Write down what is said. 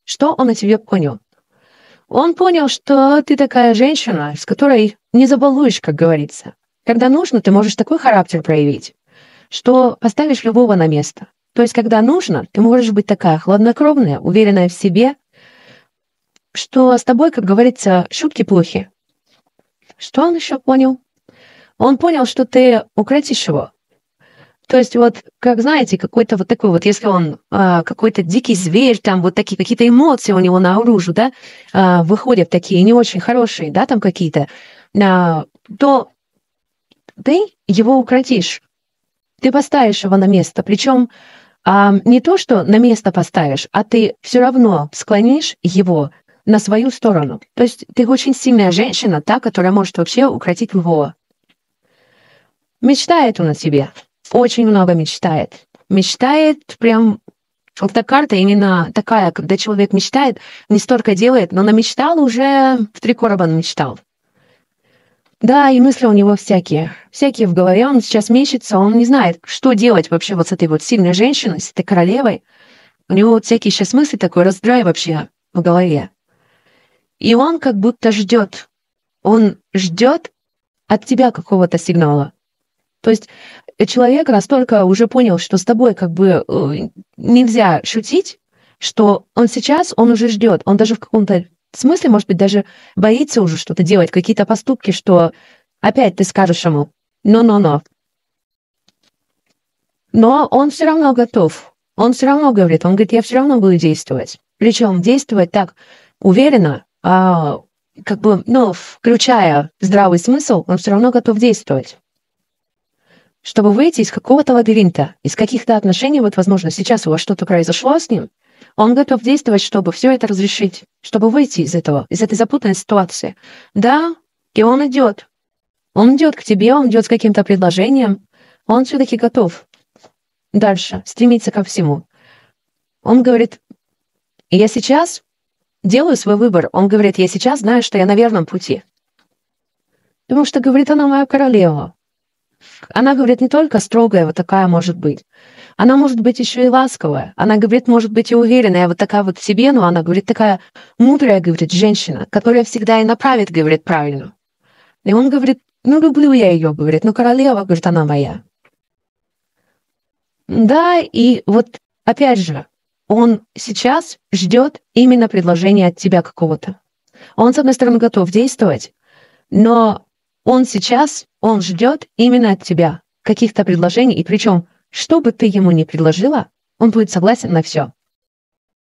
Что он о тебе понял? Он понял, что ты такая женщина, с которой не забалуешь, как говорится. Когда нужно, ты можешь такой характер проявить, что поставишь любого на место. То есть, когда нужно, ты можешь быть такая хладнокровная, уверенная в себе, что с тобой, как говорится, шутки плохи. Что он еще понял? Он понял, что ты укротишь его. То есть вот, как знаете, какой-то вот такой вот, если он какой-то дикий зверь, там вот такие какие-то эмоции у него наружу, да, выходят такие не очень хорошие, да, там какие-то, то ты его укротишь, ты поставишь его на место. Причем не то, что на место поставишь, а ты все равно склонишь его на свою сторону. То есть ты очень сильная женщина, та, которая может вообще укротить его. Мечтает он о тебе. Очень много мечтает. Мечтает прям... Вот эта карта именно такая, когда человек мечтает, не столько делает, но намечтал уже, в 3 короба намечтал. Да, и мысли у него всякие. Всякие в голове. Он сейчас мечется, он не знает, что делать вообще вот с этой вот сильной женщиной, с этой королевой. У него вот всякие сейчас мысли, такой раздрай вообще в голове. И он как будто ждет. Он ждет от тебя какого-то сигнала. То есть человек настолько уже понял, что с тобой как бы нельзя шутить, что он уже ждет, он даже в каком-то смысле, может быть, даже боится уже что-то делать, какие-то поступки, что опять ты скажешь ему «но». Но он все равно готов, он все равно говорит, я все равно буду действовать. Причем действовать так уверенно, как бы, включая здравый смысл, он все равно готов действовать. Чтобы выйти из какого-то лабиринта, из каких-то отношений, вот, возможно, сейчас у вас что-то произошло с ним, он готов действовать, чтобы все это разрешить, чтобы выйти из этой запутанной ситуации. Да, и он идет. Он идет к тебе, он идет с каким-то предложением, он все-таки готов дальше стремиться ко всему. Он говорит, я сейчас делаю свой выбор. Он говорит, я сейчас знаю, что я на верном пути. Потому что, говорит, она моя королева. Она, говорит, не только строгая, вот такая может быть. Она может быть еще и ласковая. Она, говорит, может быть и уверенная, вот такая вот в себе, но она, говорит, такая мудрая, говорит, женщина, которая всегда и направит, говорит, правильно. И он говорит, люблю я ее, говорит, королева, говорит, она моя. Да, и вот опять же, он сейчас ждет именно предложения от тебя какого-то. Он, с одной стороны, готов действовать, но он ждет именно от тебя каких-то предложений, и причем, что бы ты ему ни предложила, он будет согласен на все.